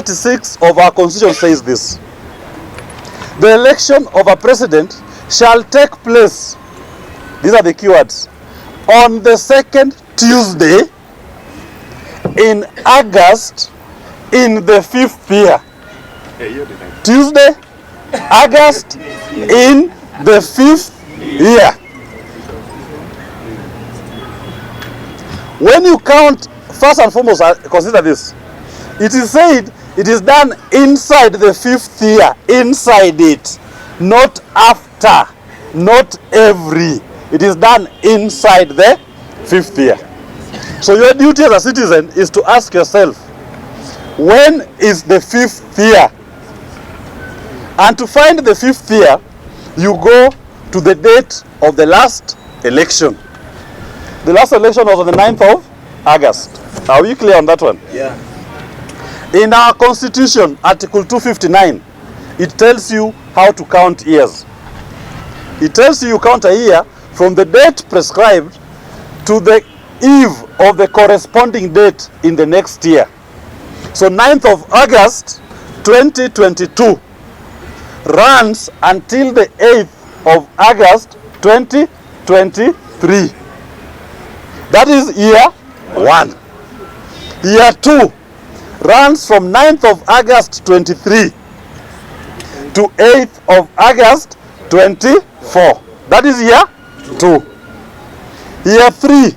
36 of our constitution says this: the election of a president shall take place, these are the keywords, on the second Tuesday in August in the 5th year. Tuesday, August in the 5th year. When you count, first and foremost, consider this. It is said it is done inside the 5th year, inside it, not after, not every. It is done inside the 5th year. So your duty as a citizen is to ask yourself, when is the 5th year? And to find the 5th year, you go to the date of the last election. The last election was on the 9th of August. Are we clear on that one? Yeah. In our constitution, Article 259, it tells you how to count years. It tells you count a year from the date prescribed to the eve of the corresponding date in the next year. So 9th of August 2022 runs until the 8th of August 2023. That is year 1. Year 2 runs from 9th of August 23 to 8th of August 24. That is year 2. Year 3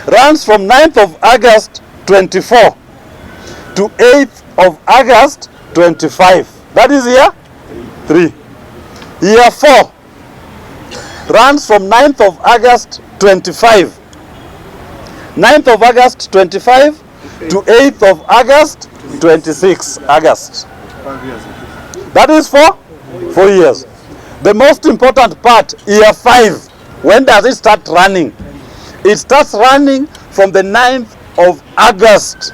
runs from 9th of August 24 to 8th of August 25. That is year 3. Year 4 runs from 9th of August 25. 9th of August 25 to 8th of August 26 August. That is for 4 years. The most important part, year 5, when does it start running? It starts running from the 9th of August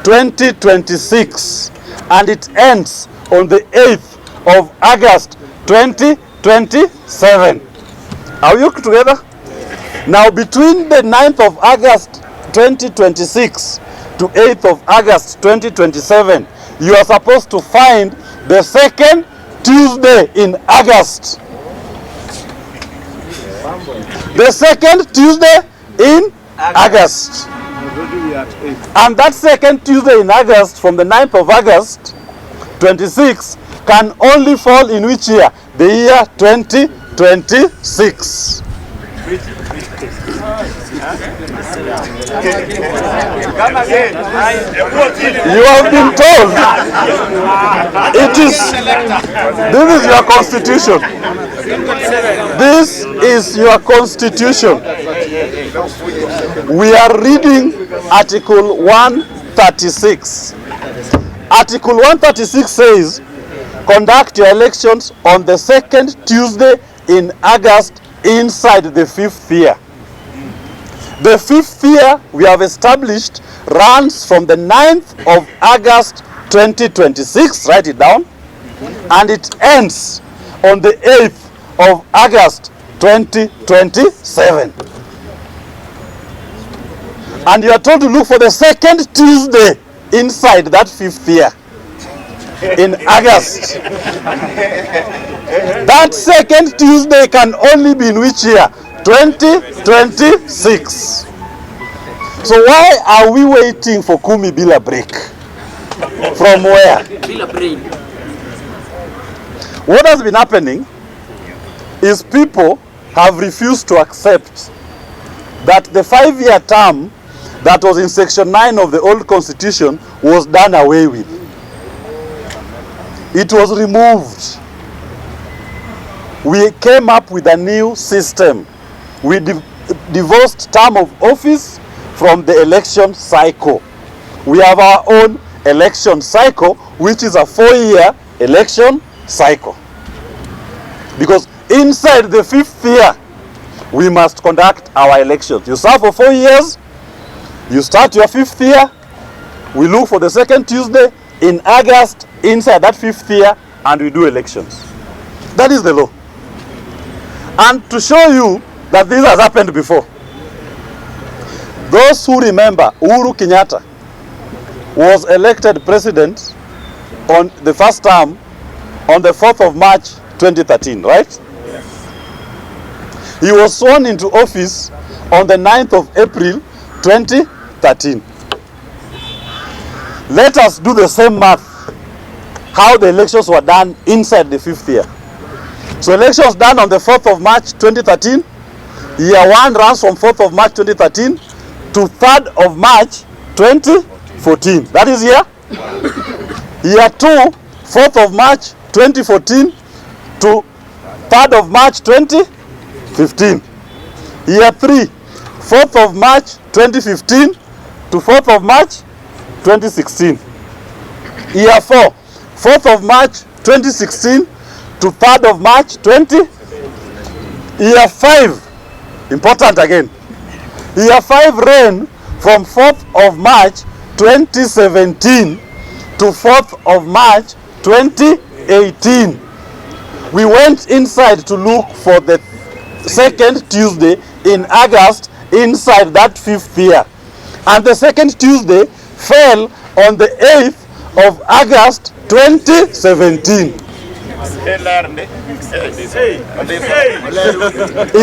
2026 and it ends on the 8th of August 2027. Are you together? Now between the 9th of August 2026 to 8th of August 2027, you are supposed to find the second Tuesday in August. The second Tuesday in August. And that second Tuesday in August from the 9th of August 26 can only fall in which year? The year 2026. You have been told this is your constitution. This is your constitution. We are reading Article 136. Article 136 says, conduct your elections on the second Tuesday in August inside the 5th year. The 5th year we have established runs from the 9th of August 2026, write it down, and it ends on the 8th of August 2027. And you are told to look for the second Tuesday inside that 5th year in August. That second Tuesday can only be in which year? 2026. So why are we waiting for Kumi bila break? From where? What has been happening is people have refused to accept that the 5-year term that was in section 9 of the old constitution was done away with. It was removed. We came up with a new system. We divorced term of office from the election cycle. We have our own election cycle, which is a 4-year election cycle. Because inside the 5th year, we must conduct our elections. You serve for 4 years, you start your 5th year, we look for the second Tuesday in August inside that 5th year, and we do elections. That is the law. And to show you that this has happened before, those who remember Uhuru Kenyatta was elected president on the first term on the 4th of March 2013, right? He was sworn into office on the 9th of April 2013. Let us do the same math, how the elections were done inside the 5th year. So elections done on the 4th of March 2013, year 1 runs from 4th of March 2013 to 3rd of March 2014. That is year? Year 2, 4th of March 2014 to 3rd of March 2015. Year 3, 4th of March 2015 to 4th of March 2016. Year 4, 4th of March 2016 to 3rd of March 20. Year 5, important again. Year 5 ran from 4th of March 2017 to 4th of March 2018. We went inside to look for the second Tuesday in August inside that 5th year. And the second Tuesday fell on the 8th of August 2017. Is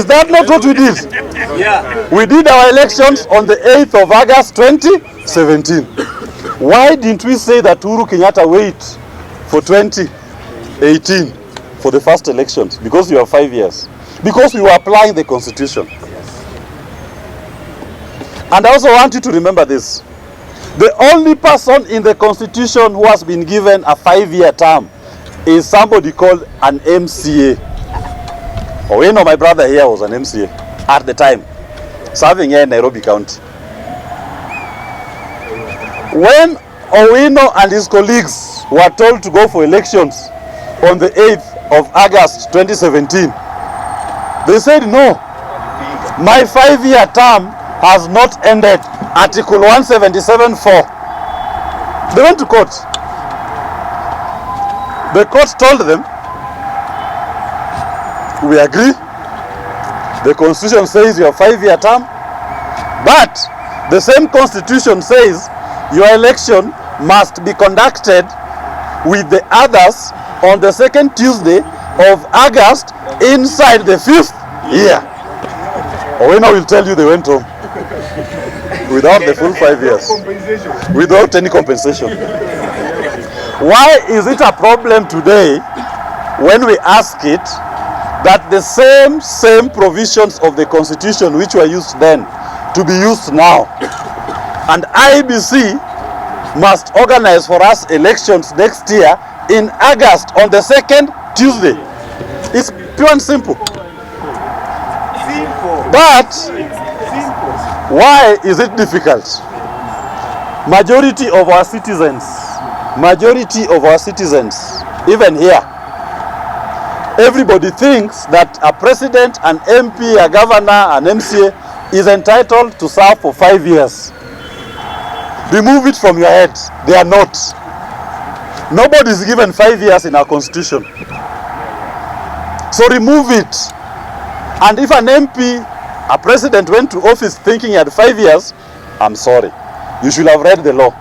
that not what we did? Yeah. We did our elections on the 8th of August 2017. Why didn't we say that Uhuru Kenyatta wait for 2018 for the first elections? Because you have 5 years. Because we were applying the constitution. And I also want you to remember this. The only person in the constitution who has been given a 5-year term is somebody called an MCA. Oh, you know, my brother here was an MCA at the time, serving here in Nairobi County. When Owino and his colleagues were told to go for elections on the 8th of August 2017, they said, no, my 5-year term has not ended. Article 177(4). They went to court. The court told them, we agree, the constitution says your 5-year term, but the same constitution says your election must be conducted with the others on the second Tuesday of August inside the 5th year. Owino will tell you they went home without the full 5 years, without any compensation. Why is it a problem today when we ask it that the same provisions of the constitution which were used then to be used now, and IBC must organize for us elections next year in August on the second Tuesday? It's pure and simple. But why is it difficult? Majority of our citizens, even here, everybody thinks that a president, an MP, a governor, an MCA is entitled to serve for 5 years. Remove it from your head. They are not. Nobody is given 5 years in our constitution. So remove it. And if an MP, a president went to office thinking he had 5 years, I'm sorry. You should have read the law.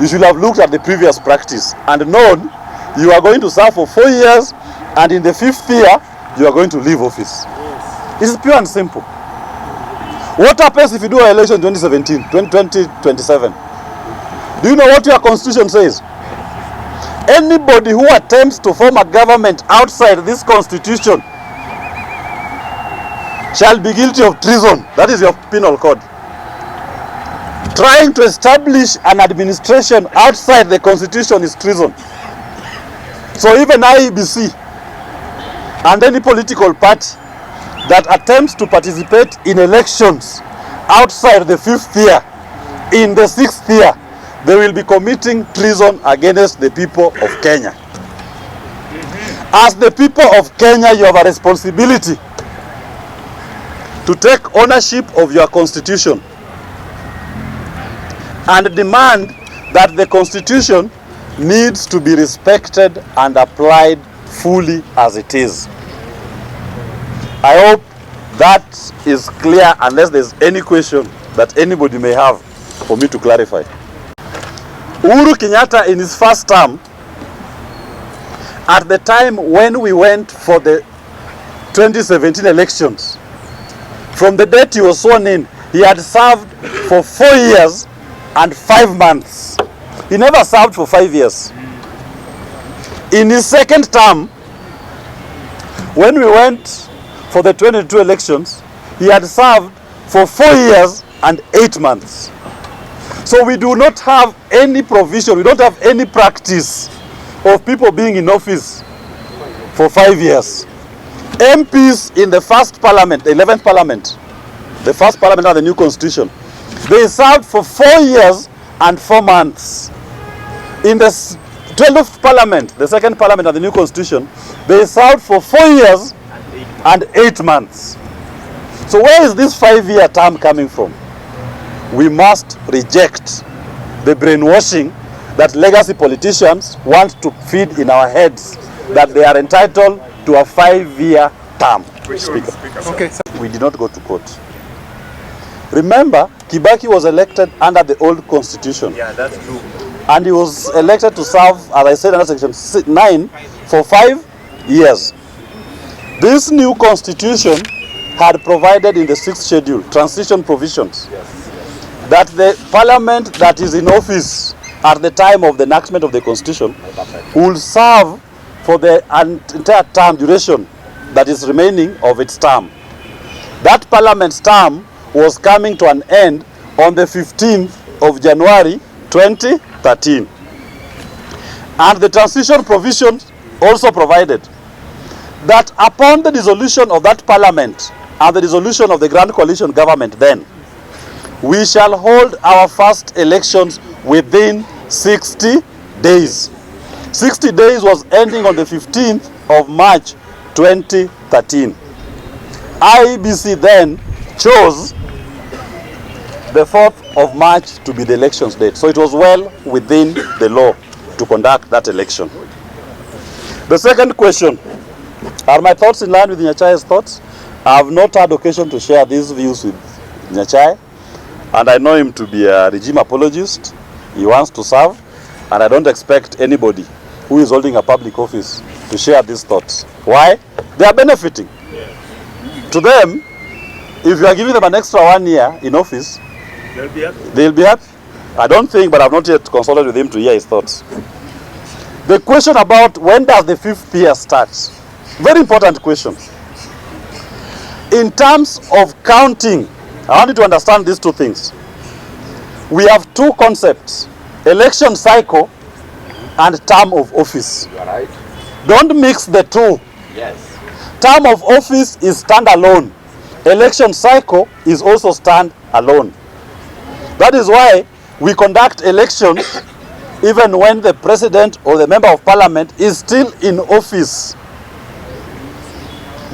You should have looked at the previous practice and known you are going to serve for 4 years, and in the 5th year, you are going to leave office. This is pure and simple. What happens if you do an election 2017, 2027? Do you know what your constitution says? Anybody who attempts to form a government outside this constitution shall be guilty of treason. That is your penal code. Trying to establish an administration outside the constitution is treason. So even IEBC and any political party that attempts to participate in elections outside the 5th year, in the 6th year, they will be committing treason against the people of Kenya. As the people of Kenya, you have a responsibility to take ownership of your constitution and demand that the constitution needs to be respected and applied fully as it is. I hope that is clear, unless there's any question that anybody may have for me to clarify. Uhuru Kenyatta in his first term, at the time when we went for the 2017 elections, from the date he was sworn in, he had served for 4 years and 5 months. He never served for 5 years. In his second term, when we went for the 2022 elections, he had served for 4 years and 8 months. So we do not have any provision, we don't have any practice of people being in office for 5 years. MPs in the first parliament, the 11th parliament, the first parliament of the new constitution, they served for 4 years and 4 months. In the 12th parliament, the second parliament of the new constitution, they served for 4 years and 8 months. So where is this 5-year term coming from? We must reject the brainwashing that legacy politicians want to feed in our heads, that they are entitled to a 5-year term. Speaker. Okay, so We did not go to court. Remember, Kibaki was elected under the old constitution. yeah, that's true. And he was elected to serve, as I said, under section 9 for 5 years. This new constitution had provided in the 6th schedule, transition provisions, that the parliament that is in office at the time of the enactment of the constitution will serve for the entire term duration that is remaining of its term. That parliament's term was coming to an end on the 15th of January 2013. And the transition provisions also provided that upon the dissolution of that parliament and the dissolution of the Grand Coalition government, then we shall hold our first elections within 60 days. 60 days was ending on the 15th of March 2013. IEBC then chose the 4th of March to be the elections date. So it was well within the law to conduct that election. The second question, are my thoughts in line with Nyachae's thoughts? I have not had occasion to share these views with Nyachae, and I know him to be a regime apologist. He wants to serve, and I don't expect anybody who is holding a public office to share these thoughts. Why? They are benefiting. To them, if you are giving them an extra 1 year in office, They'll be happy. they'll be happy. I don't think, but I've not yet consulted with him to hear his thoughts. The question about when does the 5th year start? Very important question. In terms of counting, I want you to understand these two things. We have two concepts: election cycle and term of office. You are right. Don't mix the two. Yes. Term of office is stand-alone. Election cycle is also stand-alone. That is why we conduct elections even when the president or the member of parliament is still in office.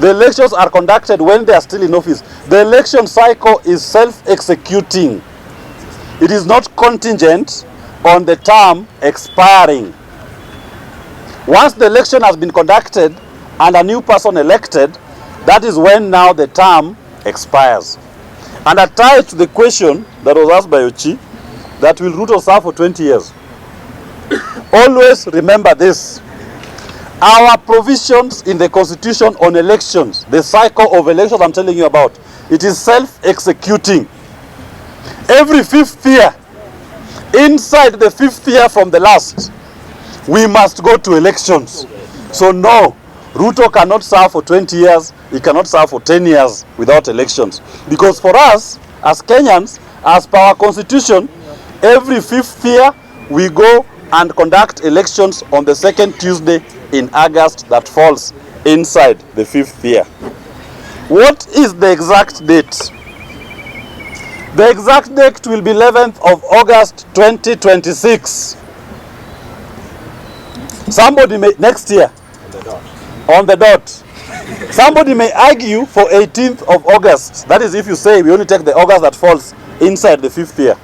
The elections are conducted when they are still in office. The election cycle is self-executing. It is not contingent on the term expiring. Once the election has been conducted and a new person elected, that is when now the term expires. And I tie it to the question that was asked by Ochi, that will Ruto serve for 20 years? Always remember this. Our provisions in the constitution on elections, the cycle of elections I'm telling you about, it is self-executing. Every 5th year, inside the 5th year from the last, we must go to elections. So no, Ruto cannot serve for 20 years, he cannot serve for 10 years without elections. Because for us, as Kenyans, as per our constitution, every 5th year we go and conduct elections on the 2nd Tuesday in August that falls inside the 5th year. What is the exact date? The exact date will be 11th of August 2026. Somebody may, next year, on the dot. Somebody may argue for 18th of August. That is if you say we only take the August that falls inside the 5th year.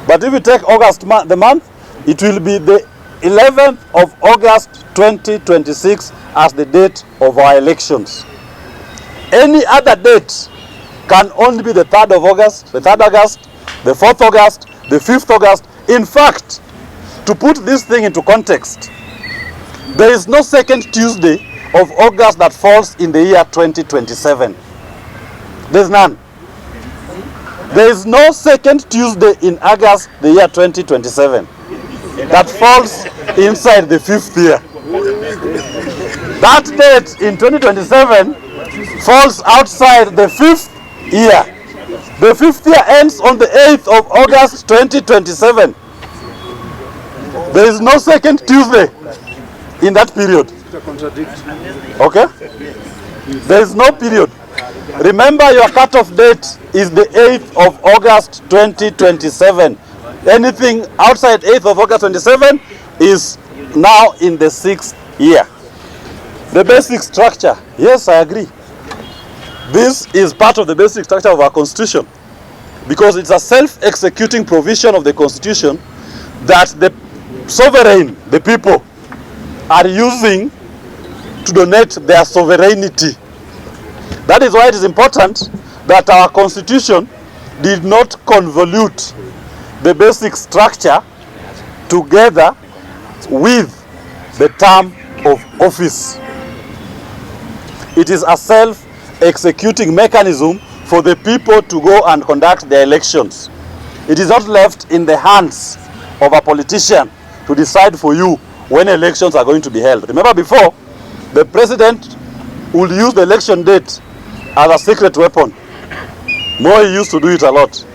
But if you take August the month, it will be the 11th of August 2026 as the date of our elections. Any other date can only be the 3rd of August, the 3rd August, the 4th August, the 5th August. In fact, to put this thing into context, there is no second Tuesday of August that falls in the year 2027. There's none. There is no second Tuesday in August the year 2027 that falls inside the 5th year. That date in 2027 falls outside the 5th year. The 5th year ends on the 8th of August 2027. There is no second Tuesday in that period. Okay? There is no period. Remember, your cutoff date is the 8th of August 2027. Anything outside 8th of August 27 is now in the 6th year. The basic structure, yes, I agree. This is part of the basic structure of our constitution, because it's a self-executing provision of the constitution that the sovereign, the people, are using to donate their sovereignty. That is why it is important that our constitution did not convolute the basic structure together with the term of office. It is a self-executing mechanism for the people to go and conduct their elections. It is not left in the hands of a politician to decide for you when elections are going to be held. Remember, before, the president would use the election date as a secret weapon. Moi used to do it a lot.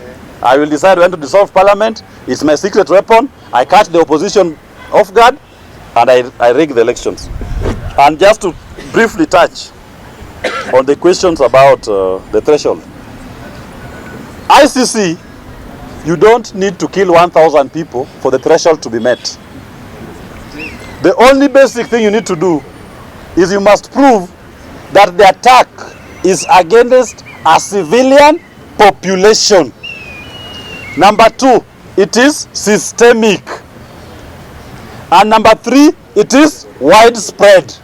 I will decide when to dissolve parliament. It's my secret weapon. I catch the opposition off guard and I rig the elections. And just to briefly touch on the questions about the threshold. ICC, you don't need to kill 1,000 people for the threshold to be met. The only basic thing you need to do is you must prove that the attack is against a civilian population. Number 2, it is systemic. And number 3, it is widespread.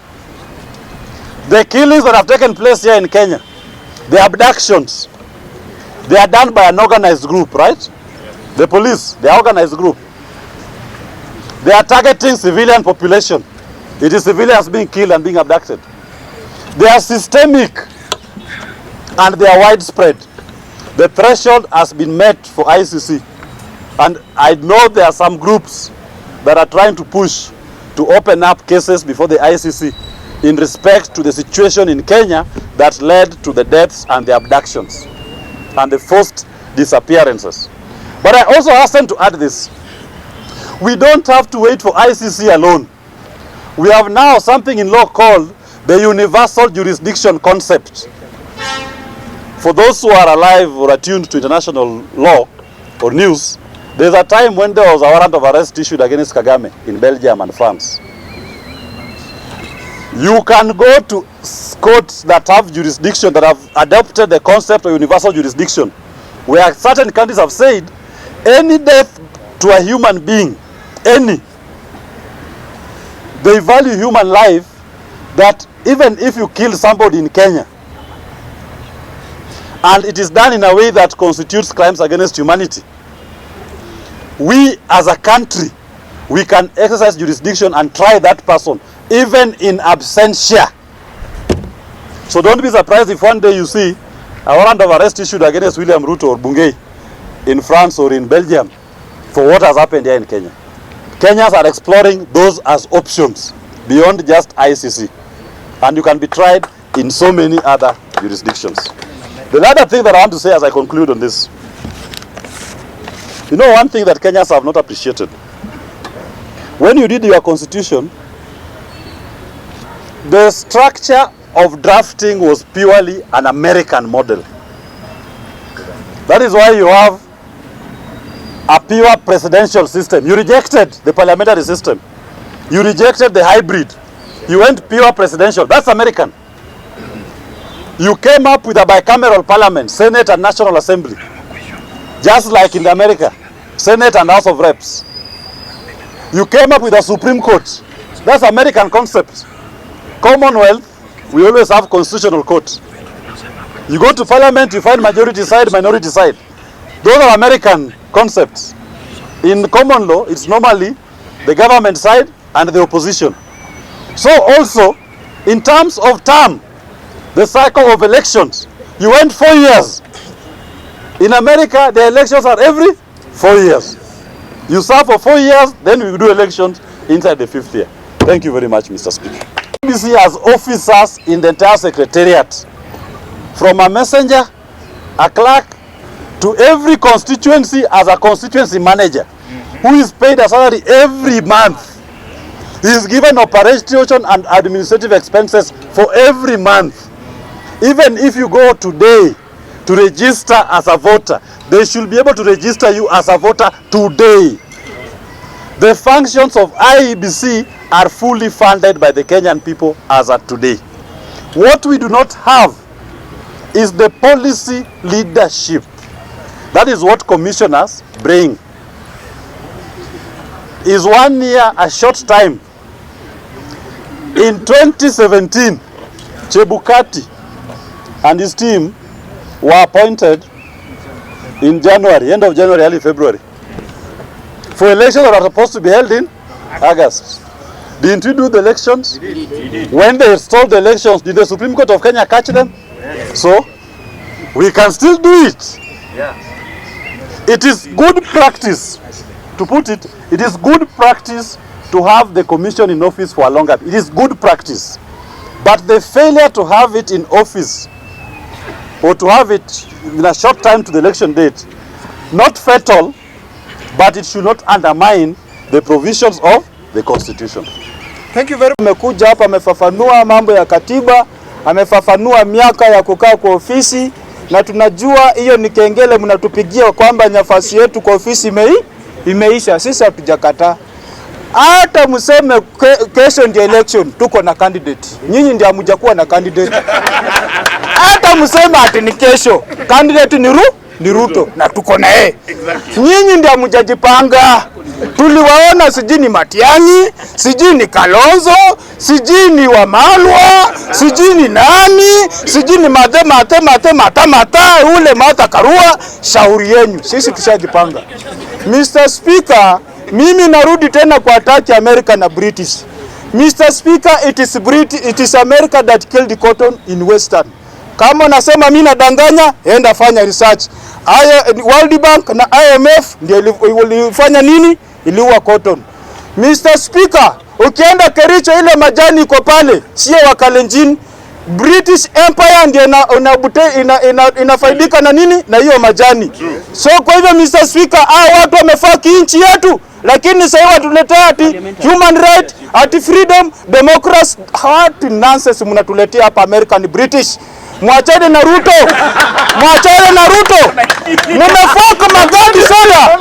The killings that have taken place here in Kenya, the abductions, they are done by an organized group, right? The police, they are organized group. They are targeting civilian population. It is civilians being killed and being abducted. They are systemic and they are widespread. The threshold has been met for ICC. And I know there are some groups that are trying to push to open up cases before the ICC in respect to the situation in Kenya that led to the deaths and the abductions and the forced disappearances. But I also asked them to add this. We don't have to wait for ICC alone. We have now something in law called the universal jurisdiction concept. For those who are alive or attuned to international law or news, there's a time when there was a warrant of arrest issued against Kagame in Belgium and France. You can go to courts that have jurisdiction, that have adopted the concept of universal jurisdiction, where certain countries have said any death to a human being, any, they value human life, that even if you kill somebody in Kenya, and it is done in a way that constitutes crimes against humanity, we as a country, we can exercise jurisdiction and try that person, even in absentia. So don't be surprised if one day you see a warrant of arrest issued against William Ruto or Bungei in France or in Belgium for what has happened here in Kenya. Kenyans are exploring those as options beyond just ICC. And you can be tried in so many other jurisdictions. The other thing that I want to say as I conclude on this, you know, one thing that Kenyans have not appreciated. When you did your constitution, the structure of drafting was purely an American model. That is why you have a pure presidential system. You rejected the parliamentary system. You rejected the hybrid. You went pure presidential. That's American. You came up with a bicameral parliament, Senate and National Assembly. Just like in America, Senate and House of Reps. You came up with a Supreme Court. That's American concept. Commonwealth, we always have constitutional court. You go to parliament, you find majority side, minority side. Those are American concepts. In common law, it's normally the government side and the opposition. So also, in terms of term, the cycle of elections, you went 4 years. In America, the elections are every 4 years. You serve for 4 years, then we do elections inside the 5th year. Thank you very much, Mr. Speaker. IEBC has officers in the entire secretariat, from a messenger, a clerk, to every constituency as a constituency manager, who is paid a salary every month. He is given operation and administrative expenses for every month. Even if you go today to register as a voter, they should be able to register you as a voter today. The functions of IEBC are fully funded by the Kenyan people as at today. What we do not have is the policy leadership. That is what commissioners bring. Is 1 year a short time? In 2017, Chebukati and his team were appointed in January, end of January, early February, for elections that are supposed to be held in August. Didn't you do the elections? When they stole the elections, did the Supreme Court of Kenya catch them? So, we can still do it. It is good practice, to put it, it is good practice to have the commission in office for a longer. It is good practice. But the failure to have it in office, or to have it in a short time to the election date, not fatal, but it should not undermine the provisions of the constitution. Thank you very much. Amekuja hapa amefafanua mambo ya katiba, amefafanua miaka ya kukaa kwa ofisi, na tunajua hiyo ni kengele mnatupigia kwamba nafasi yetu kwa ofisi imeisha. Sisi hatujakataa. Hata mseme kesho ndio election, tuko na candidate. Nyinyi ndio hamjakuwa na candidate. Hata mseme ati ni kesho, candidate ni Ruto na tuko na yeye. Nyinyi ndio hamjajipanga. Tuliwaona sijui ni Matiang'i, sijui ni Kalonzo, sijui ni Wamalwa, sijui ni nani, sijui ni mata ule Mata Karua. Shauri yenu, sisi tushajipanga. Mr. Speaker, mimi narudi tena kwa attack America na British. Mr. Speaker, it is America that killed the cotton in Western. Kama unasema mimi nadanganya, enda fanya research. World Bank na IMF ndio ilifanya nini? Iliua cotton. Mr. Speaker, ukienda Kericho ile majani iko pale, sio Wakalenjin. British Empire ndio inafaidika na nini? Na hiyo majani. So kwa hivyo Mr. Speaker, hao watu wamefaki nchi yetu, lakini sasa watuletea ati human right, ati freedom, democracy. What nonsense mnatuletea hapa American British. Mwachane na Ruto. Mwachane na Ruto. Mmefaka magadi soda.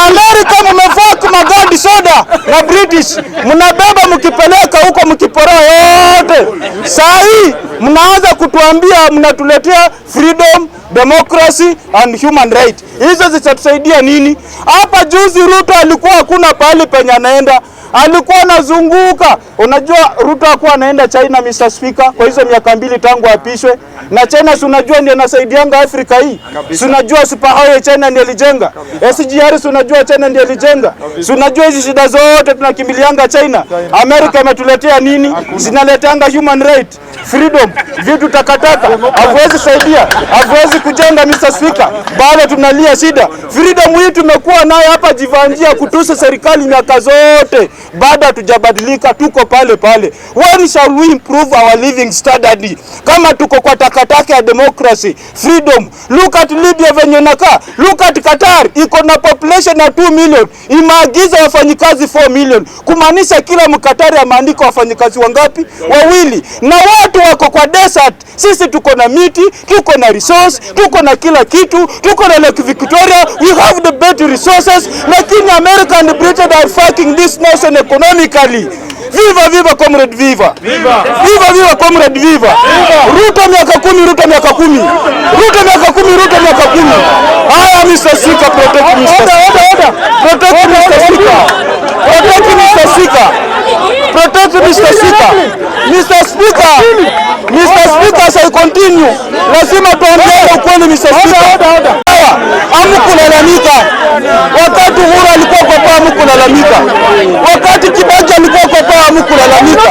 America mmefaka magadi soda na British. Mnabeba mkipeleka huko mkipora yote. Saa hii mnaanza kutuambia mnatuletea freedom, democracy and human right. Hizo zitatusaidia nini? Hapa juzi Ruto alikuwa hakuna pahali penye anaenda. Alikuwa anazunguka. Unajua Ruto alikuwa anaenda China, Mr. Speaker, kwa hizo miaka 2 tangu apishwe. Na China unajua ndiye anasaidianga Afrika hii. Unajua superhighway China ndiye alijenga. SGR unajua China ndiye alijenga. Unajua hizi shida zote tunakimbilianga China. America imetuletea nini? Zinaletanga human right, freedom, vitu takataka. Hawezi saidia, hawezi kujenga Mr. Speaker. Bado tunalia shida. Freedom hii tumekuwa nayo hapa jivanjia kutusa serikali miaka zote. Bado hatujabadilika, tuko pale pale. When shall we improve our living standard? Kama tuko kwa takataka ya democracy, freedom. Look at Libya venye nakaa. Look at Qatar, iko na population ya 2 million. Imaagiza wafanyikazi 4 million. Kumaanisha kila mkatari ameandika wafanyikazi wangapi? 2. Na watu wako kwa desert. Sisi tuko na miti, tuko na resource, tuko na kila kitu, tuko na Lake Victoria. We have the better resources. Lakini America and Britain are fucking this nation economically. Viva viva comrade viva. Viva viva comrade viva. Ruto miaka 10, Ruto miaka 10. Ruto miaka 10, Ruto miaka 10. Haya Mr. Speaker, protect Mr. Speaker. Protect Mr. Speaker. Protect Mr. Speaker. protect Mr. Speaker. Mr. Speaker, as I continue, lazima tuongee ukweli Mr. Speaker. Hamkulalamika. Wakati Uhuru alikuwa kwa paa hamkulalamika. Wakati Kibaki alikuwa kwa paa hamkulalamika.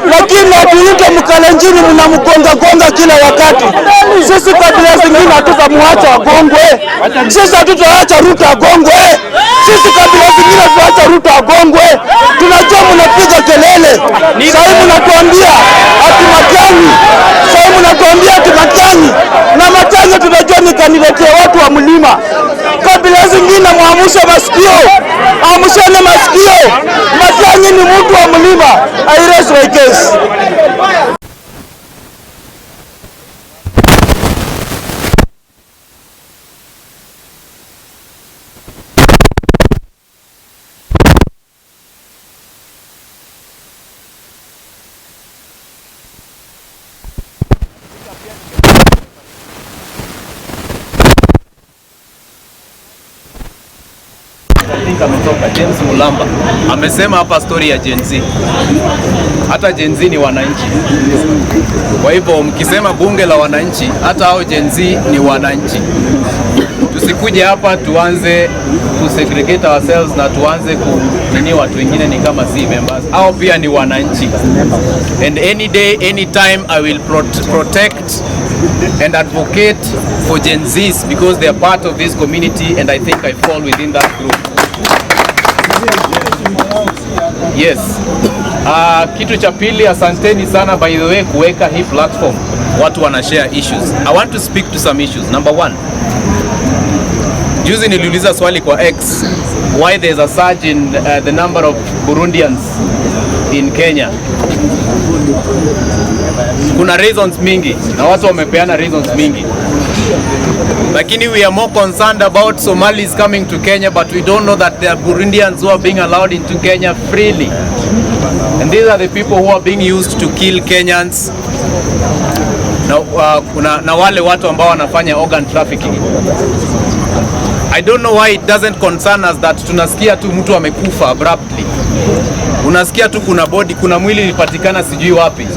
Lakini atuite mkalenjini mnamgonga kila wakati. Sisi kabila zingine hatutamwacha agongwe. Sisi hatutaacha Ruto agongwe. Sisi kabila zingine tutaacha Ruto agongwe. Tunajua mnapiga kelele. Sasa mnatuambia ati Matiang'i. Sasa mnatuambia ati Matiang'i. Na Matiang'i tunajua ni kandidati ya watu wa mlima. Kabila zingine muamshe masikio. Amshane masikio. Matiang'i ni mtu wa mlima. I raise my case. Ametoka James Mulamba amesema hapa story ya Gen Z. Hata Gen Z ni wananchi. Kwa hivyo mkisema bunge la wananchi, hata hao Gen Z ni wananchi. Tusikuje hapa tuanze kusegregate ourselves na tuanze kunini watu wengine ni kama si members. Hao pia ni wananchi. And any day, any time I will protect and advocate for Gen Zs because they are part of this community and I think I fall within that group. Yes. Kitu cha pili, asanteni sana by the way kuweka hii platform. Watu wana share issues. I want to speak to some issues. Number one. Juzi niliuliza swali kwa X why there's a surge in the number of Burundians in Kenya. Kuna reasons mingi na watu wamepeana reasons mingi. Lakini we are more concerned about Somalis coming to Kenya, but we don't know that there are Burundians who are being allowed into Kenya freely. And these are the people who are being used to kill Kenyans. Na wale watu ambao wanafanya organ trafficking. I don't know why it doesn't concern us that tunasikia tu mtu amekufa abruptly. Unasikia tu kuna body, kuna mwili ilipatikana sijui wapi.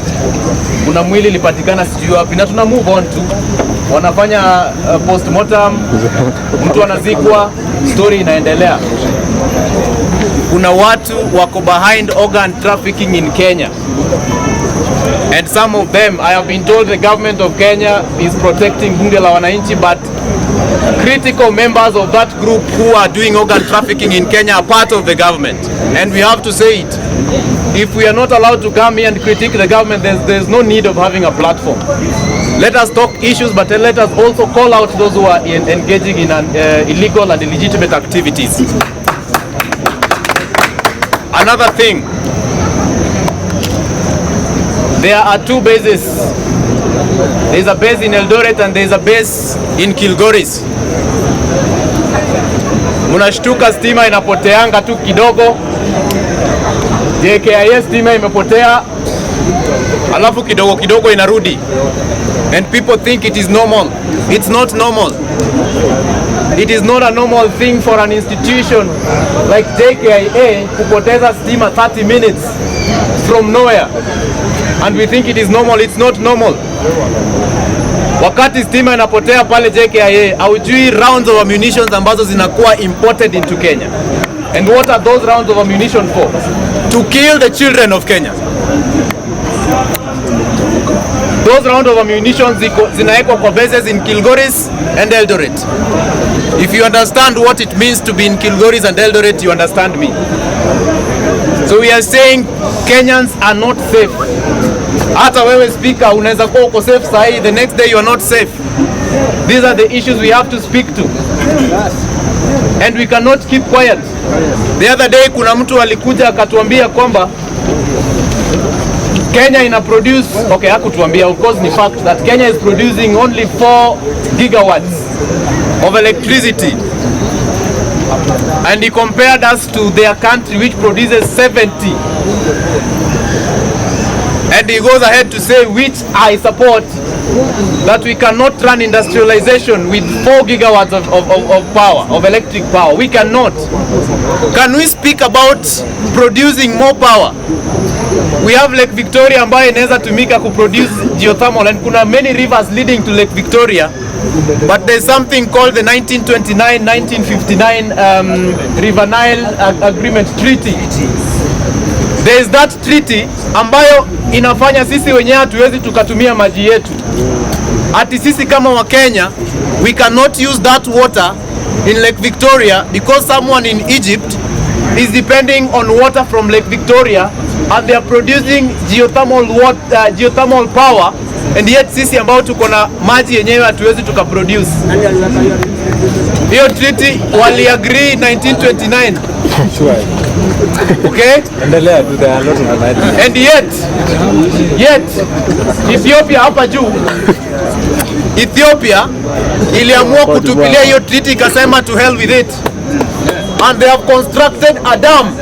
Kuna mwili ilipatikana sijui wapi na tuna move on tu. Wanafanya postmortem, mtu anazikwa, story inaendelea. Kuna watu wako behind organ trafficking in Kenya. And some of them, I have been told the government of Kenya is protecting bunge la wananchi, but critical members of that group who are doing organ trafficking in Kenya are part of the government. And we have to say it. If we are not allowed to come here and critique the government, there's no need of having a platform. Let us talk issues, but let us also call out those who are engaging in illegal and illegitimate activities. Another thing, there are two bases. There is a base in Eldoret and there is a base in Kilgoris. Munashtuka stima inapoteanga tu kidogo. JKIA stima imepotea, alafu kidogo kidogo inarudi. And people think it is normal. It's not normal. It is not a normal thing for an institution like JKIA kupoteza stima 30 minutes from nowhere. And we think it is normal. It's not normal. Wakati stima inapotea pale JKIA, haujui rounds of ammunition ambazo zinakuwa imported into Kenya. And what are those rounds of ammunition for? To kill the children of Kenya. Those rounds of ammunition zinaekwa kwa bases in Kilgoris and Eldoret. If you understand what it means to be in Kilgoris and Eldoret, you understand me. So we are saying Kenyans are not safe. Hata wewe speaker unaweza kuwa uko safe sahi, the next day you are not safe. These are the issues we have to speak to. And we cannot keep quiet. The other day kuna mtu alikuja akatuambia kwamba Kenya ina produce, okay, hakutuambia, of course ni fact that Kenya is producing only 4 gigawatts of electricity. And he compared us to their country which produces 70. And he goes ahead to say, which I support, that we cannot run industrialization with 4 gigawatts of power, of electric power. We cannot. Can we speak about producing more power? We have Lake Victoria ambayo inaweza tumika kuproduce geothermal, and kuna many rivers leading to Lake Victoria, but there's something called the 1929-1959 River Nile Agreement Treaty. There is that treaty ambayo inafanya sisi wenyewe hatuwezi tukatumia maji yetu. Ati sisi kama wa Kenya, we cannot use that water in Lake Victoria because someone in Egypt is depending on water from Lake Victoria and they are producing geothermal power, and yet sisi ambao tuko na maji yenyewe hatuwezi tukaproduce. Hiyo treaty wali agree 1929. Okay? And yet Ethiopia hapa juu, Ethiopia iliamua kutupilia hiyo treaty, ikasema to hell with it, and they have constructed a dam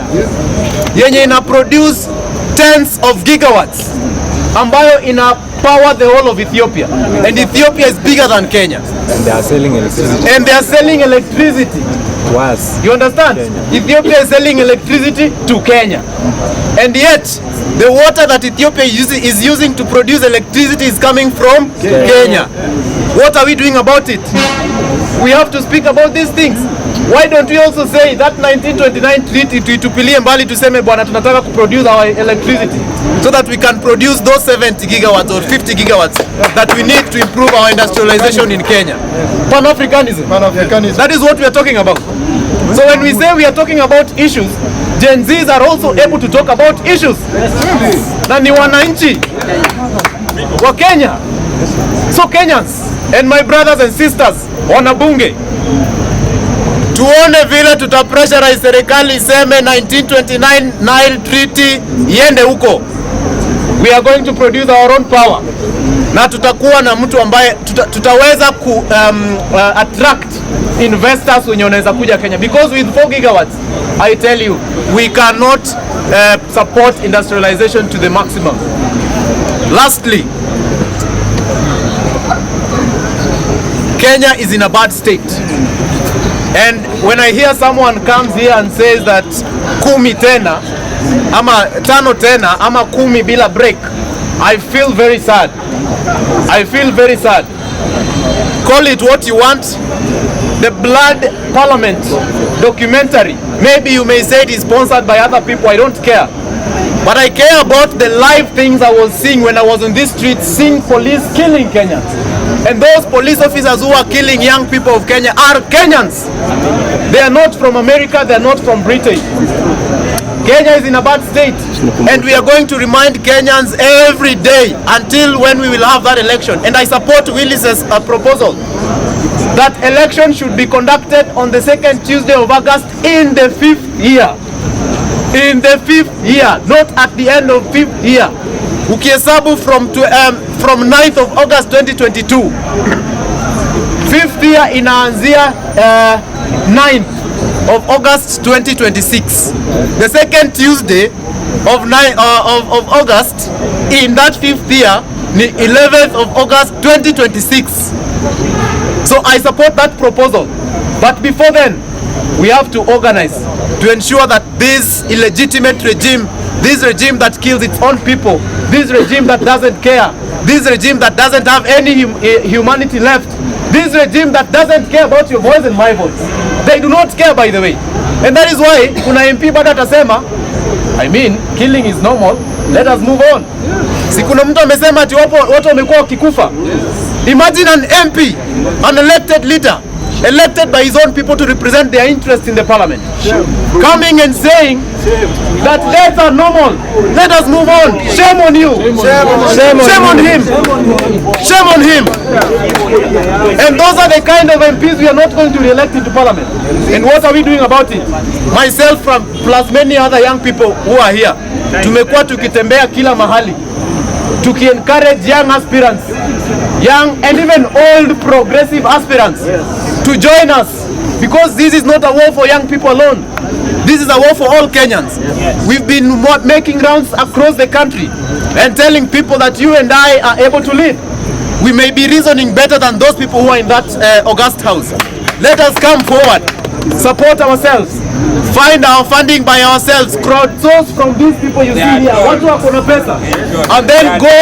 yenye ina produce tens of gigawatts ambayo ina power the whole of Ethiopia, and Ethiopia is bigger than Kenya, and they are selling electricity. Was. You understand? Kenya. Ethiopia is selling electricity to Kenya, and yet the water that Ethiopia is using to produce electricity is coming from Kenya. What are we doing about it? We have to speak about these things. Why don't we also say that 1929 treaty tuitupilie mbali, tuseme bwana tunataka kuproduce our electricity so that we can produce those 70 gigawatts or 50 gigawatts that we need to improve our industrialization in Kenya. Pan-Africanism. That is what we are talking about. So when we say we are talking about issues, Gen Zs are also able to talk about issues. Na ni wananchi wa Kenya. So Kenyans and my brothers and sisters, wanabunge, tuone vile tutapressurize serikali iseme 1929 Nile Treaty iende huko. We are going to produce our own power. Na tutakuwa na mtu ambaye tutaweza ku attract investors wenye wanaweza kuja Kenya, because with 4 gigawatts I tell you we cannot support industrialization to the maximum. Lastly, Kenya is in a bad state. And when I hear someone comes here and says that kumi tena ama tano tena ama kumi bila break, I feel very sad. I feel very sad. Call it what you want. The Blood Parliament documentary, maybe you may say it is sponsored by other people, I don't care. But I care about the live things I was seeing when I was on this street, seeing police killing Kenyans. And those police officers who are killing young people of Kenya are Kenyans. They are not from America, they are not from Britain. Kenya is in a bad state, and we are going to remind Kenyans every day until when we will have that election. And I support Willis's proposal that election should be conducted on the 2nd Tuesday of August in the 5th year. In the 5th year, not at the end of 5th year. Ukiesabu from 9th of August 2022. 5th year inaanzia 9th of August 2026. The 2nd Tuesday of August in that 5th year ni 11th of August 2026. So I support that proposal. But before then, we have to organize to ensure that this illegitimate regime, this regime that kills its own people, this regime that doesn't care, this regime that doesn't have any humanity left, this regime that doesn't care about your voice and my voice. They do not care, by the way. And that is why kuna MP bado atasema, I mean, killing is normal, let us move on. Si kuna mtu amesema ati watu wamekuwa wakikufa. Imagine an MP, an elected leader, elected by his own people to represent their interests in the parliament, coming and saying that deaths are normal, let us move on. Shame on you. Shame on him. Shame on him. And those are the kind of MPs we are not going to re-elect into parliament. And what are we doing about it? Myself plus many other young people who are here, tumekuwa tukitembea kila mahali tuki-encourage young aspirants, young and even old progressive aspirants to join us, because this is not a war for young people alone. This is a war for all Kenyans. We've been making rounds across the country and telling people that you and I are able to lead. We may be reasoning better than those people who are in that august house. Let us come forward, support ourselves, find our funding by ourselves, crowdsource from these people you see here, watu wako na pesa, and then go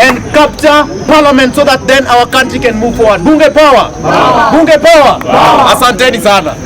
and capture parliament so that then our country can move forward. Bunge power! Bunge power! Asanteni sana.